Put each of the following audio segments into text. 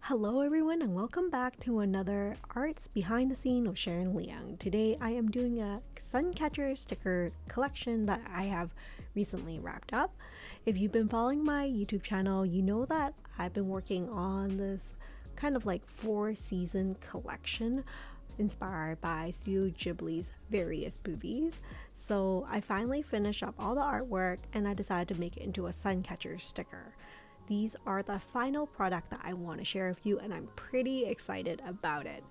Hello everyone and welcome back to another Arts Behind the Scene with Sharon and Leung. Today I am doing a SUNCATCHER sticker collection that I have recently wrapped up. If you've been following my YouTube channel, you know that I've been working on this kind of like 4-season collection inspired by Studio Ghibli's various movies. So I finally finished up all the artwork and I decided to make it into a SUNCATCHER sticker. These are the final product that I want to share with you and I'm pretty excited about it.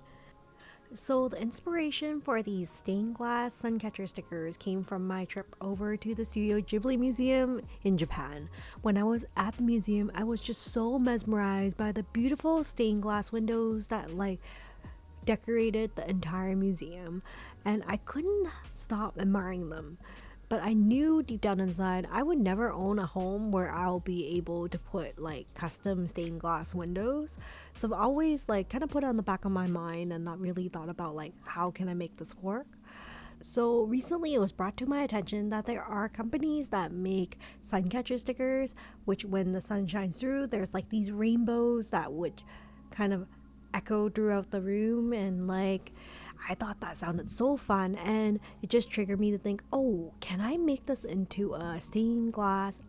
So the inspiration for these stained glass SUNCATCHER stickers came from my trip over to the Studio Ghibli Museum in Japan. When I was at the museum, I was just so mesmerized by the beautiful stained glass windows that decorated the entire museum, and I couldn't stop admiring them. But I knew deep down inside I would never own a home where I'll be able to put custom stained glass windows. So I've always kind of put it on the back of my mind and not really thought about how can I make this work. So recently it was brought to my attention that there are companies that make SUNCATCHER stickers, which when the sun shines through, there's these rainbows that would kind of echo throughout the room, and I thought that sounded so fun, and it just triggered me to think, oh, can I make this into a stained glass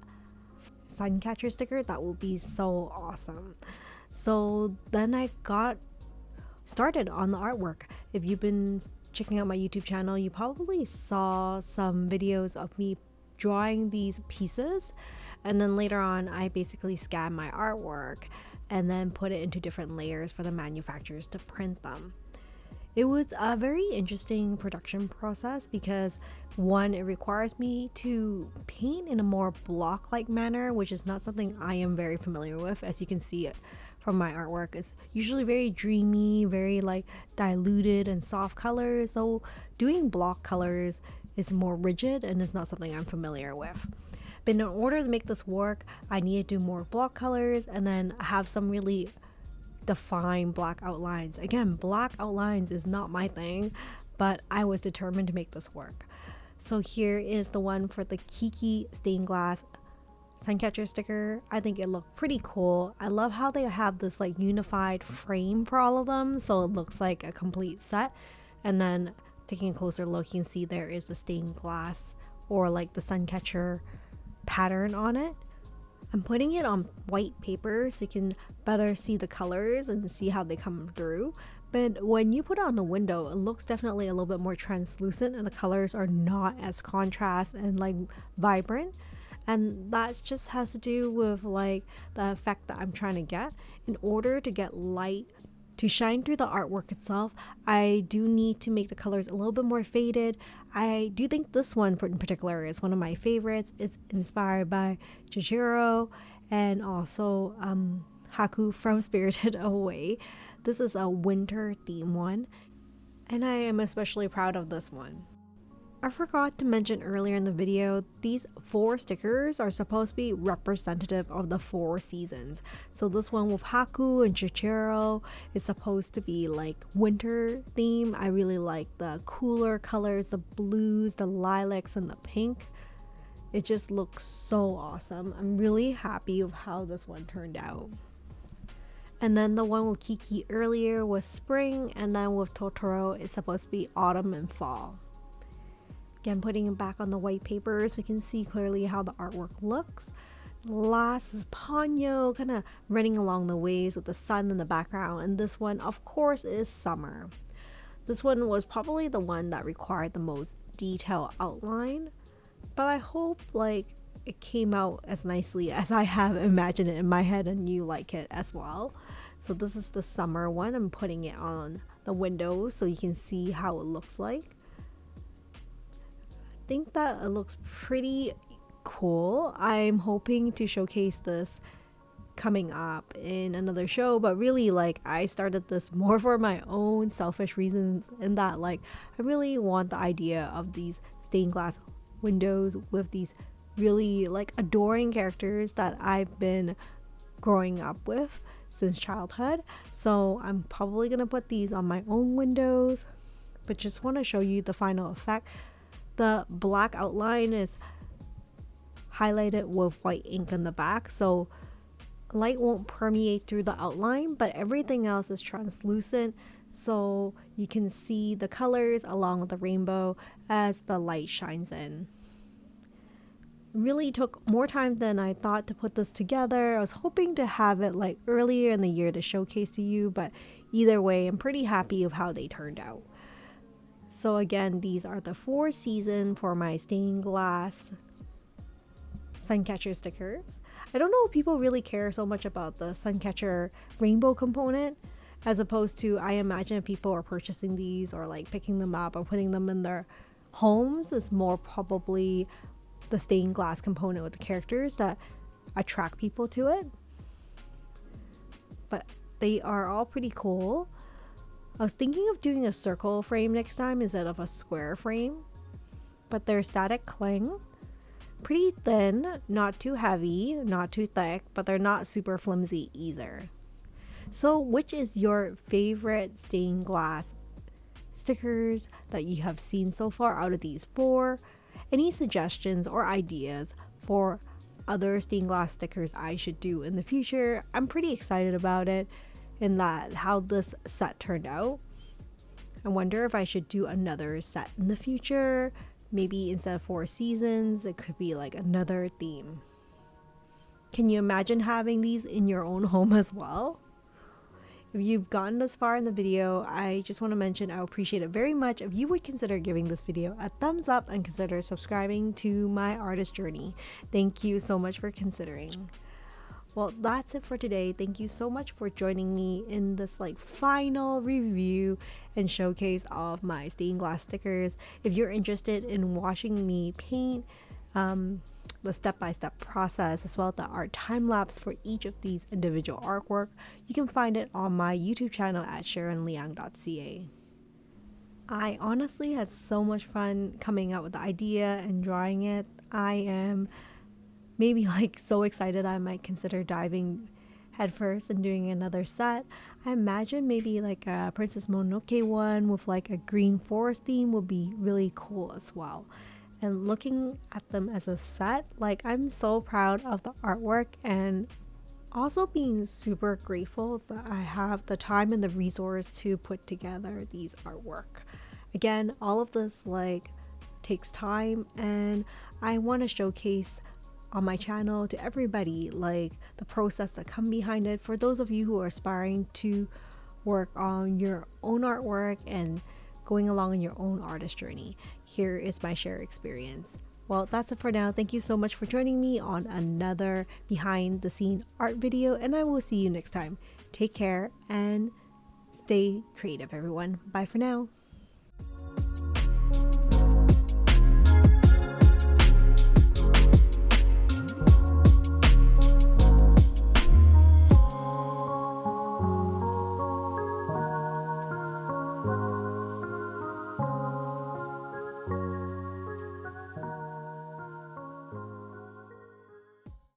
SUNCATCHER sticker? That would be so awesome. So then I got started on the artwork. If you've been checking out my YouTube channel, you probably saw some videos of me drawing these pieces, and then later on I basically scanned my artwork and then put it into different layers for the manufacturers to print them. It was a very interesting production process because one, it requires me to paint in a more block-like manner, which is not something I am very familiar with. As you can see it from my artwork, it's usually very dreamy, very diluted and soft colors. So doing block colors is more rigid and is not something I'm familiar with. But in order to make this work, I needed to do more block colors and then have some really defined black outlines. Again, black outlines is not my thing, but I was determined to make this work. So here is the one for the Kiki stained glass SUNCATCHER sticker. I think it looked pretty cool. I love how they have this unified frame for all of them, so it looks like a complete set. And then taking a closer look, you can see there is the stained glass or the SUNCATCHER pattern on it. I'm putting it on white paper so you can better see the colors and see how they come through. But when you put it on the window, it looks definitely a little bit more translucent and the colors are not as contrast and vibrant. And that just has to do with the effect that I'm trying to get. In order to get light to shine through the artwork itself, I do need to make the colors a little bit more faded. I do think this one in particular is one of my favorites. It's inspired by Chihiro and also Haku from Spirited Away. This is a winter theme one, and I am especially proud of this one. I forgot to mention earlier in the video, these 4 stickers are supposed to be representative of the 4 seasons. So this one with Haku and Chihiro is supposed to be winter theme. I really like the cooler colors, the blues, the lilacs, and the pink. It just looks so awesome. I'm really happy with how this one turned out. And then the one with Kiki earlier was spring, and then with Totoro it's supposed to be autumn and fall. Again, putting it back on the white paper so you can see clearly how the artwork looks. Last is Ponyo, kind of running along the waves with the sun in the background, and this one of course is summer. This one was probably the one that required the most detailed outline, but I hope it came out as nicely as I have imagined it in my head and you like it as well. So this is the summer one. I'm putting it on the window so you can see how it looks like. I think that it looks pretty cool. I'm hoping to showcase this coming up in another show, but really I started this more for my own selfish reasons, in that I really want the idea of these stained glass windows with these really adoring characters that I've been growing up with since childhood. So I'm probably gonna put these on my own windows, but just want to show you the final effect. The black outline is highlighted with white ink on the back, so light won't permeate through the outline, but everything else is translucent, so you can see the colors along the rainbow as the light shines in. Really took more time than I thought to put this together. I was hoping to have it like earlier in the year to showcase to you, but either way, I'm pretty happy of how they turned out. So again, these are the 4 season for my stained glass SUNCATCHER stickers. I don't know if people really care so much about the SUNCATCHER rainbow component, as opposed to, I imagine if people are purchasing these or like picking them up or putting them in their homes, is more probably the stained glass component with the characters that attract people to it. But they are all pretty cool. I was thinking of doing a circle frame next time instead of a square frame, but they're static cling. Pretty thin, not too heavy, not too thick, but they're not super flimsy either. So which is your favorite stained glass stickers that you have seen so far out of these 4? Any suggestions or ideas for other stained glass stickers I should do in the future? I'm pretty excited about it and that how this set turned out. I wonder if I should do another set in the future. Maybe instead of 4 seasons, it could be like another theme. Can you imagine having these in your own home as well? If you've gotten this far in the video, I just want to mention I appreciate it very much if you would consider giving this video a thumbs up and consider subscribing to my artist journey. Thank you so much for considering. Well, that's it for today. Thank you so much for joining me in this like final review and showcase of my stained glass stickers. If you're interested in watching me paint the step-by-step process as well as the art time lapse for each of these individual artwork, you can find it on my YouTube channel at sharonleung.ca. I honestly had so much fun coming up with the idea and drawing it. I am maybe like so excited I might consider diving headfirst and doing another set. I imagine maybe like a Princess Mononoke one with like a green forest theme would be really cool as well. And looking at them as a set, like I'm so proud of the artwork and also being super grateful that I have the time and the resource to put together these artwork. Again, all of this like takes time, and I want to showcase on my channel to everybody like the process that come behind it for those of you who are aspiring to work on your own artwork and going along in your own artist journey. Here is my share experience. Well, that's it for now. Thank you so much for joining me on another behind the scene art video, and I will see you next time. Take care and stay creative, everyone. Bye for now.